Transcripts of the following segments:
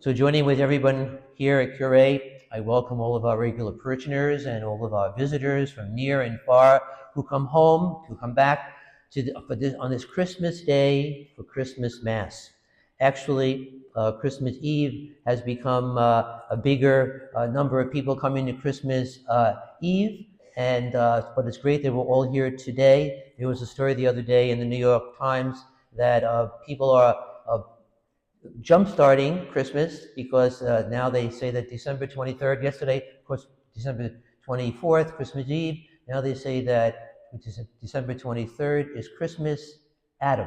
So joining with everyone here at Cure, I welcome all of our regular parishioners and all of our visitors from near and far who come home, who come back on this Christmas Day for Christmas Mass. Actually, Christmas Eve has become a bigger number of people coming to Christmas Eve, but it's great that we're all here today. There was a story the other day in the New York Times that people are jump-starting Christmas because now they say that December 23rd, yesterday, of course, December 24th, Christmas Eve, now they say that December 23rd is Christmas Adam,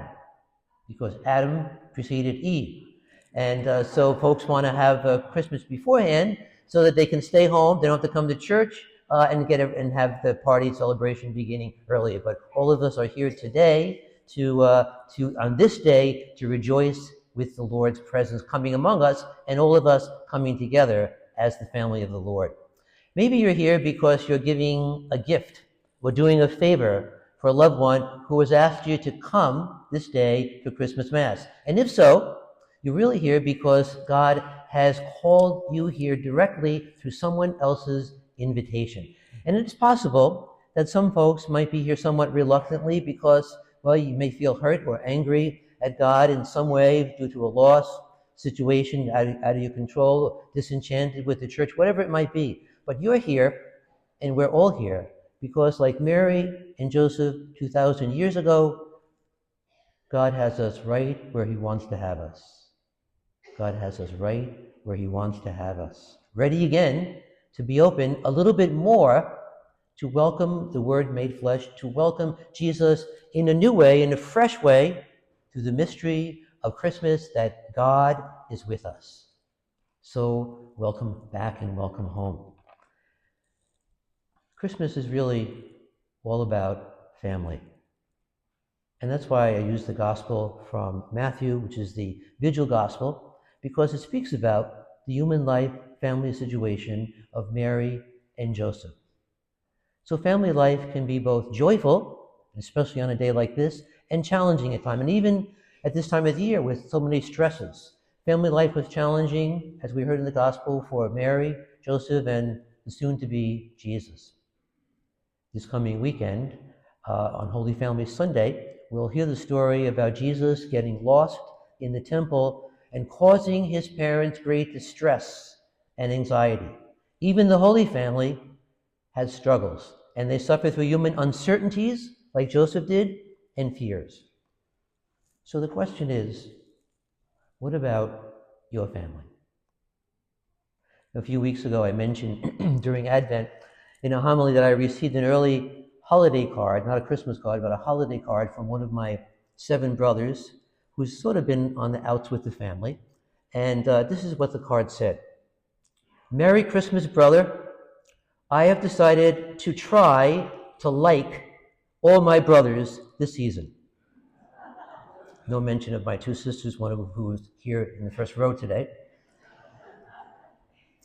because Adam preceded Eve. And so folks want to have Christmas beforehand so that they can stay home, they don't have to come to church, and have the party celebration beginning earlier. But all of us are here today to on this day to rejoice with the Lord's presence coming among us, and all of us coming together as the family of the Lord. Maybe you're here because you're giving a gift or doing a favor for a loved one who has asked you to come this day to Christmas Mass. And if so, you're really here because God has called you here directly through someone else's invitation. And it's possible that some folks might be here somewhat reluctantly because, well, you may feel hurt or angry at God in some way due to a loss, situation out of your control, disenchanted with the church, whatever it might be. But you're here, and we're all here, because like Mary and Joseph 2,000 years ago, God has us right where he wants to have us. God has us right where he wants to have us. Ready again to be open a little bit more to welcome the Word made flesh, to welcome Jesus in a new way, in a fresh way, through the mystery of Christmas that God is with us. So welcome back and welcome home. Christmas is really all about family. And that's why I use the gospel from Matthew, which is the Vigil Gospel, because it speaks about the human life, family situation of Mary and Joseph. So family life can be both joyful, especially on a day like this, and challenging at times. And even at this time of the year with so many stresses. Family life was challenging, as we heard in the gospel, for Mary, Joseph, and the soon-to-be Jesus. This coming weekend, on Holy Family Sunday, we'll hear the story about Jesus getting lost in the temple and causing his parents great distress and anxiety. Even the Holy Family has struggles, and they suffer through human uncertainties, like Joseph did, and fears. So the question is, what about your family? A few weeks ago, I mentioned during Advent in a homily that I received an early holiday card, not a Christmas card, but a holiday card from one of my 7 brothers who's sort of been on the outs with the family. And this is what the card said. Merry Christmas, brother. I have decided to try to like all my brothers this season. No mention of my 2 sisters, one of who is here in the first row today.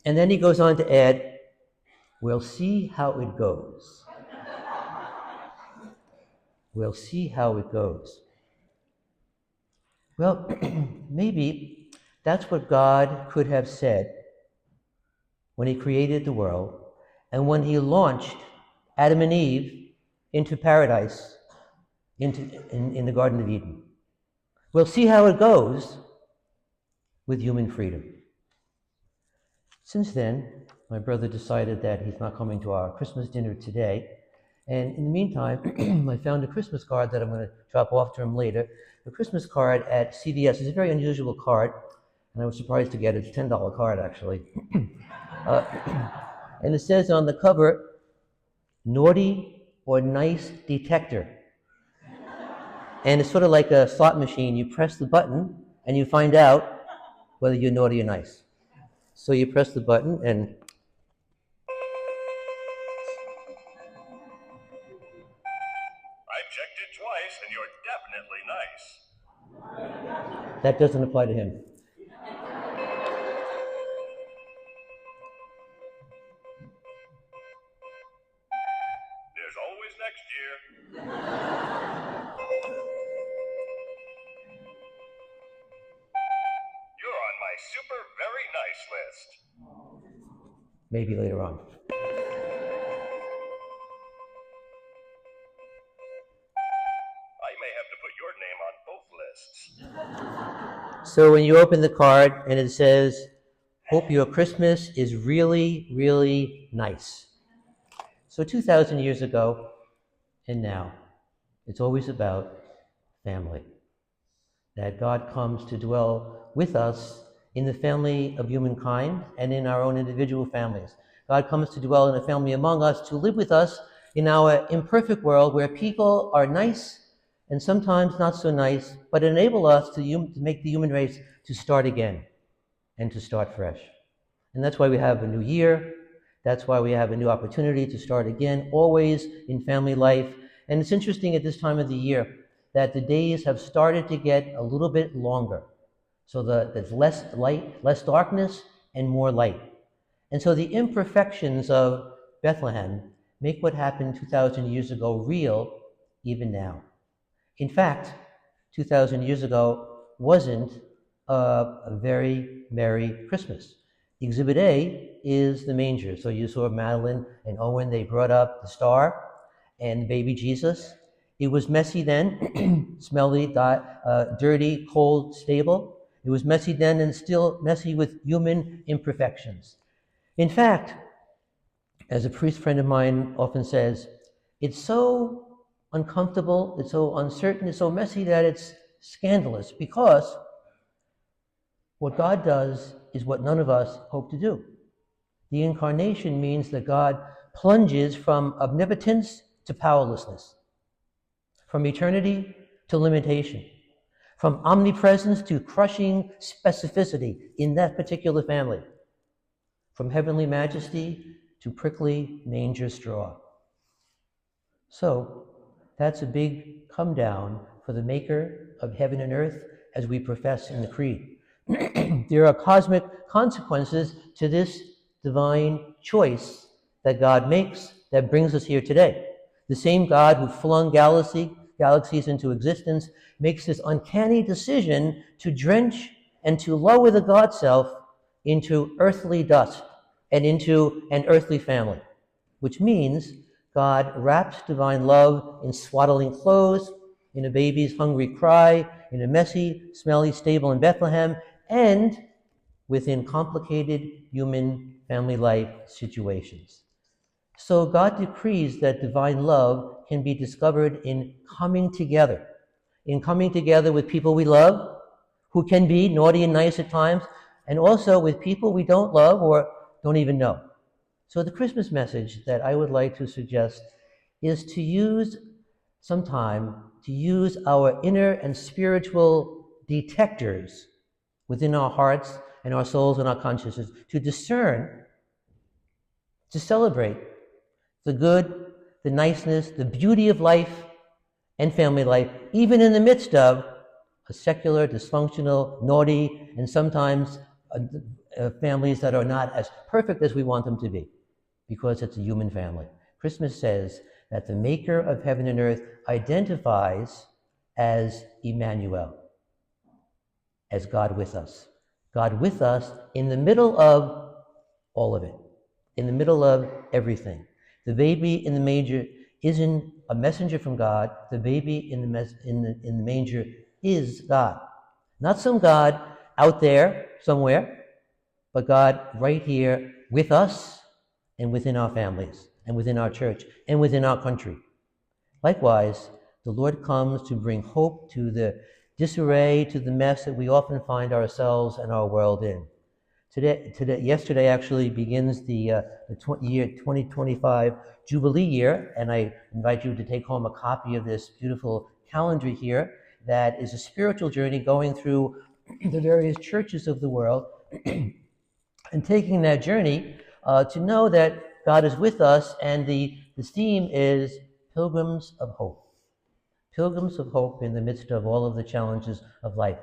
And then he goes on to add, we'll see how it goes. We'll see how it goes. Well, maybe that's what God could have said when he created the world and when he launched Adam and Eve into paradise, in the Garden of Eden. We'll see how it goes with human freedom. Since then, my brother decided that he's not coming to our Christmas dinner today. And in the meantime, I found a Christmas card that I'm going to drop off to him later. A Christmas card at CVS. It's a very unusual card, and I was surprised to get it. It's a $10 card, actually. And it says on the cover, naughty or nice detector. And it's sort of like a slot machine. You press the button, and you find out whether you're naughty or nice. So you press the button, and I checked it twice, and you're definitely nice. that doesn't apply to him. There's always next year. You're on my my super very nice list. Maybe later on. I may have to put your name on both lists. So when you open the card and it says, "Hope your Christmas is really, really nice." So 2,000 years ago and now, it's always about family. That God comes to dwell with us in the family of humankind and in our own individual families. God comes to dwell in a family among us, to live with us in our imperfect world where people are nice and sometimes not so nice, but enable us to make the human race to start again and to start fresh. And that's why we have a new year. That's why we have a new opportunity to start again, always in family life. And it's interesting at this time of the year that the days have started to get a little bit longer. So there's less light, less darkness, and more light. And so the imperfections of Bethlehem make what happened 2,000 years ago real even now. In fact, 2,000 years ago wasn't a very Merry Christmas. Exhibit A is the manger. So you saw Madeline and Owen, they brought up the star and baby Jesus. It was messy then, smelly, dirty, cold, stable. It was messy then and still messy with human imperfections. In fact, as a priest friend of mine often says, it's so uncomfortable, it's so uncertain, it's so messy that it's scandalous, because what God does is what none of us hope to do. The incarnation means that God plunges from omnipotence to powerlessness, from eternity to limitation, from omnipresence to crushing specificity in that particular family, from heavenly majesty to prickly manger straw. So that's a big come down for the maker of heaven and earth, as we profess in the creed. There are cosmic consequences to this divine choice that God makes that brings us here today. The same God who flung galaxies into existence makes this uncanny decision to drench and to lower the God self into earthly dust and into an earthly family, which means God wraps divine love in swaddling clothes, in a baby's hungry cry, in a messy, smelly stable in Bethlehem, and within complicated human family life situations. So God decrees that divine love can be discovered in coming together with people we love, who can be naughty and nice at times, and also with people we don't love or don't even know. So the Christmas message that I would like to suggest is to use our inner and spiritual detectors within our hearts and our souls and our consciousness to discern, to celebrate the good, the niceness, the beauty of life and family life, even in the midst of a secular, dysfunctional, naughty, and sometimes families that are not as perfect as we want them to be, because it's a human family. Christmas says that the maker of heaven and earth identifies as Emmanuel, as God with us. God with us in the middle of all of it, in the middle of everything. The baby in the manger isn't a messenger from God. The baby in the manger is God. Not some God out there somewhere, but God right here with us and within our families and within our church and within our country. Likewise, the Lord comes to bring hope to the disarray, to the mess that we often find ourselves and our world in. Yesterday actually begins the year 2025 Jubilee year, and I invite you to take home a copy of this beautiful calendar here that is a spiritual journey going through the various churches of the world and taking that journey to know that God is with us, and the theme is Pilgrims of Hope. Pilgrims of hope in the midst of all of the challenges of life.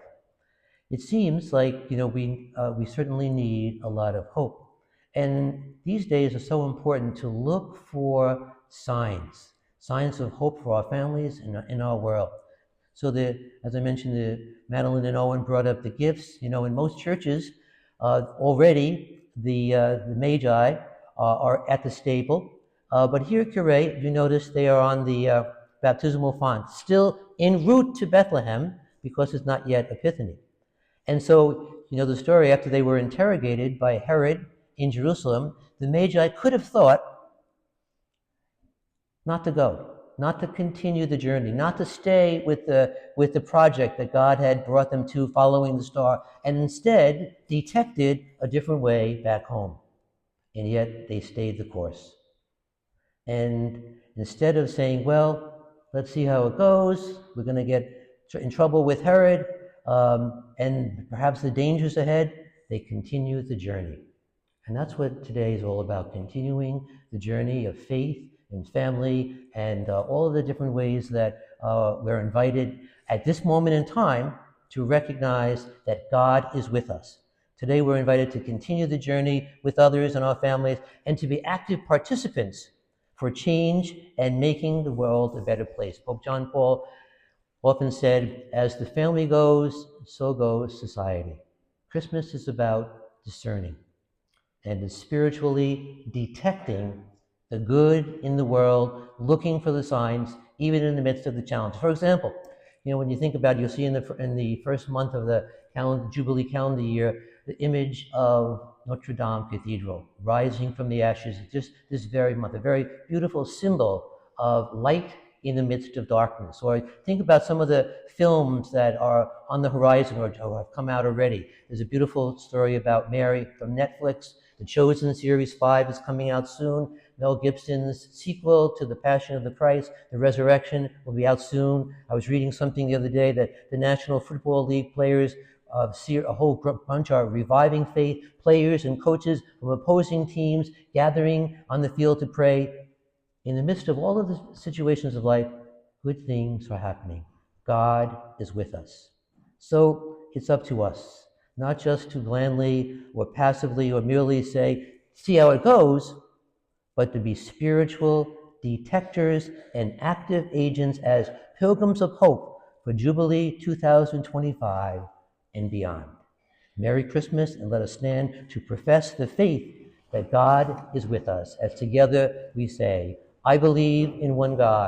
It seems like, we certainly need a lot of hope. And these days are so important to look for signs of hope for our families and in our world. So as I mentioned, Madeline and Owen brought up the gifts. In most churches, Already, the Magi are at the stable, but here, Curie, you notice they are on the baptismal font, still en route to Bethlehem because it's not yet Epiphany. And so, you know the story, after they were interrogated by Herod in Jerusalem, the Magi could have thought not to go, not to continue the journey, not to stay with the project that God had brought them to following the star, and instead detected a different way back home. And yet they stayed the course. And instead of saying, well, let's see how it goes, we're going to get in trouble with Herod, and perhaps the dangers ahead, they continue the journey. And that's what today is all about, continuing the journey of faith and family and all of the different ways that we're invited at this moment in time to recognize that God is with us. Today we're invited to continue the journey with others and our families and to be active participants for change and making the world a better place. Pope John Paul often said, as the family goes, so goes society. Christmas is about discerning and is spiritually detecting the good in the world, looking for the signs, even in the midst of the challenge. For example, you know, when you think about it, you'll see in the first month of the Jubilee calendar year, the image of Notre Dame Cathedral rising from the ashes just this very month, a very beautiful symbol of light in the midst of darkness. Or think about some of the films that are on the horizon or have come out already. There's a beautiful story about Mary from Netflix. The Chosen Series 5 is coming out soon. Mel Gibson's sequel to The Passion of the Christ, The Resurrection, will be out soon. I was reading something the other day that the National Football League players, a whole bunch are reviving faith, players and coaches from opposing teams gathering on the field to pray. In the midst of all of the situations of life, good things are happening. God is with us. So it's up to us, not just to blandly or passively or merely say, see how it goes, but to be spiritual detectors and active agents as pilgrims of hope for Jubilee 2025 and beyond. Merry Christmas, and let us stand to profess the faith that God is with us, as together we say, I believe in one God,